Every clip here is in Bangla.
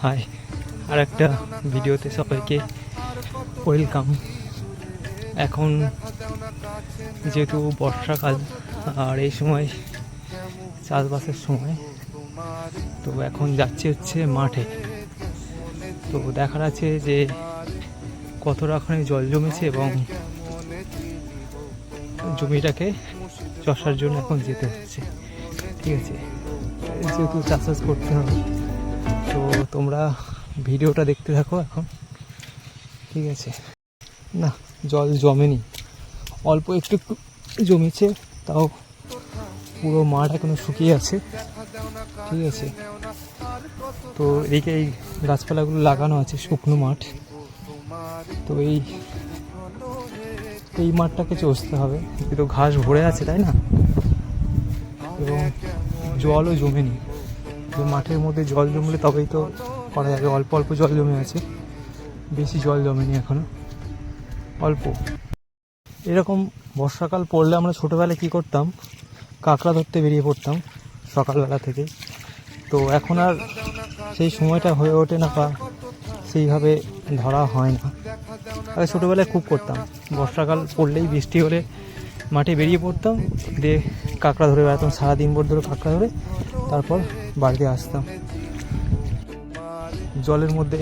হাই, আর একটা ভিডিওতে সবাইকে ওয়েলকাম। এখন যেহেতু বর্ষাকাল আর এই সময় চাষবাসের সময়, তো এখন যাচ্ছি হচ্ছে মাঠে। তো দেখার আছে যে কতটা ওখানে জল জমেছে এবং জমিটাকে চষার জন্য এখন যেতে হচ্ছে। ঠিক আছে, যেহেতু চাষবাস করতে হবে, তো তোমরা ভিডিওটা দেখতে থাকো এখন। ঠিক আছে, না জল জমেনি, অল্প একটু একটু জমেছে, তাও পুরো মাঠ এখনো শুকিয়ে আছে। ঠিক আছে, তো এদিকে এই গাছপালাগুলো লাগানো আছে, শুকনো মাঠ। তো এই মাঠটাকে চষতে হবে, কিন্তু ঘাস ভরে আছে, তাই না? এবং জলও জমেনি। মাঠের মধ্যে জল জমলে তবেই তো করা যাবে। অল্প অল্প জল জমে আছে, বেশি জল জমেনি এখনো, অল্প। এরকম বর্ষাকাল পড়লে আমরা ছোটোবেলায় কী করতাম, কাঁকড়া ধরতে বেরিয়ে পড়তাম সকালবেলা থেকে। তো এখন আর সেই সময়টা হয়ে ওঠে না, বা সেইভাবে ধরা হয় না। আগে ছোটোবেলায় খুব করতাম, বর্ষাকাল পড়লেই বৃষ্টি হলে মাঠে বেরিয়ে পড়তাম, দিয়ে কাঁকড়া ধরে বেড়াতাম সারাদিন ভর ধরে কাঁকড়া ধরে, তারপর বাড়িতে আসতাম। জলের মধ্যে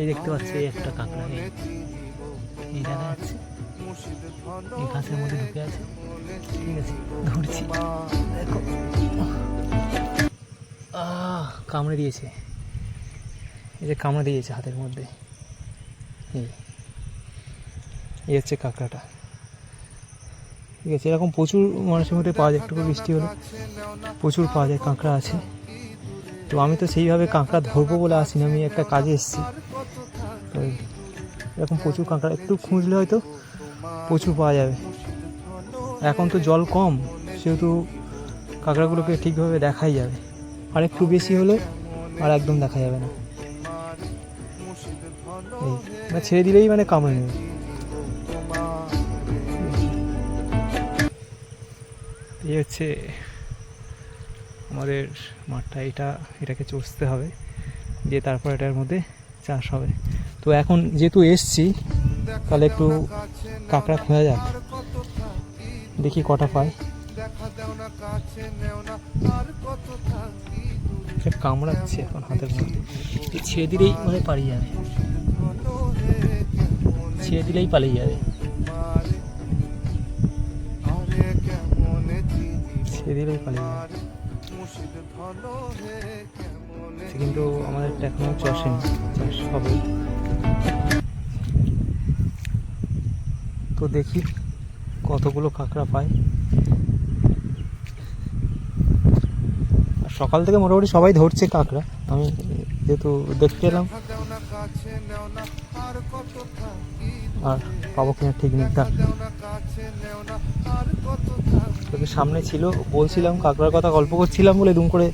এই দেখতে পাচ্ছি একটা কাঁকড়া, এই দেখা যাচ্ছে, এই ঘাসের মধ্যে ঢুকে আছে। ঠিক আছে, ধরছি, দেখো কামড়ে দিয়েছে, এই যে কামড়ে দিয়েছে হাতের মধ্যে। এই হচ্ছে কাঁকড়াটা। ঠিক আছে, এরকম প্রচুর মানুষের মধ্যে পাওয়া যায়, একটু বৃষ্টি হলে প্রচুর পাওয়া যায়, কাঁকড়া আছে। তো আমি তো সেইভাবে কাঁকড়া ধরবো বলে আসিনি, আমি একটা কাজে এসেছি। তো এরকম প্রচুর কাঁকড়া, একটু খুঁজলে হয়তো প্রচুর পাওয়া যাবে। এখন তো জল কম, সেহেতু কাঁকড়াগুলোকে ঠিকভাবে দেখাই যাবে। আর একটু বেশি হলে আর একদম দেখা যাবে না, ছেড়ে দিলেই মানে কামড়ে নেবে। এই হচ্ছে আমাদের মাঠটা, এটাকে চষতে হবে, দিয়ে তারপর এটার মধ্যে চাষ হবে। তো এখন যেহেতু এসছি, তাহলে একটু কাঁকড়া খোঁজা যাক, দেখি কটা পাই। কামড়াচ্ছে এখন হাতের মধ্যে, ছেড়ে দিলেই মানে পালিয়ে যাবে, ছেড়ে দিলেই পালিয়ে যাবে, ছেড়ে দিলেই পালিয়ে যাবে। কিন্তু আমাদের এখনো চষেনি, চাষ হবে। তো দেখি কতগুলো কাঁকড়া পাই। সকাল থেকে মোটামুটি সবাই ধরছে কাঁকড়া, আমি যেহেতু দেখতে এলাম, আর পাবো কিনা ঠিক নেই। তোকে সামনে ছিল, বলছিলাম কাঁকড়ার কথা, গল্প করছিলাম বলে দুম করে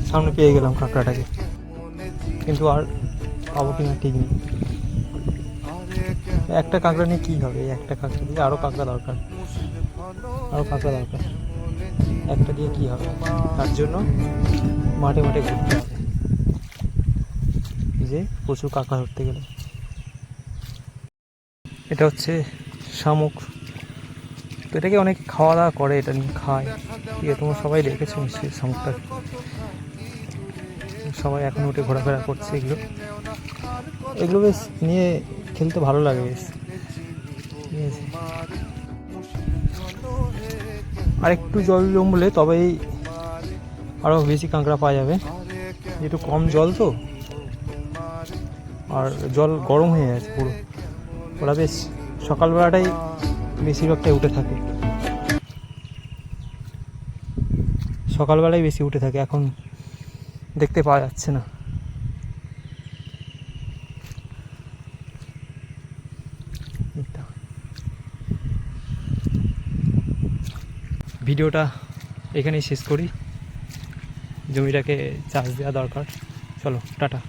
সামনে পেয়ে গেলাম কাঁকড়াটাকে, কিন্তু আর পাবো কিনা ঠিক নেই। একটা কাঁকড়া নিয়ে কী হবে, একটা কাঁকড়া দিয়ে আরও কাঁকড়া দরকার, একটা দিয়ে কী হবে, তার জন্য মাঠে মাঠে ঘুরতে হবে, যে প্রচুর কাঁকড়া ধরতে গেলে। এটা হচ্ছে শামুক, তো এটাকে অনেকে খাওয়া দাওয়া করে, এটা নিয়ে খায়। ঠিক আছে, তোমরা সবাই দেখেছো নিশ্চয়ই শামুকটাকে, সবাই এখন উঠে ঘোরাফেরা করছে। এগুলো বেশ নিয়ে খেলতে ভালো লাগে বেশ। ঠিক আছে, আর একটু জল জমলে তবেই আরও বেশি কাঁকড়া পাওয়া যাবে, যেহেতু কম জল তো, আর জল গরম হয়ে গেছে পুরো। ওরা বেশ সকালবেলাটাই বেশিরভাগটাই উঠে থাকে, সকালবেলায় বেশি উঠে থাকে, এখন দেখতে পাওয়া যাচ্ছে না। ভিডিওটা এখানেই শেষ করি, জমিটাকে চাষ দেওয়া দরকার। চলো, টাটা।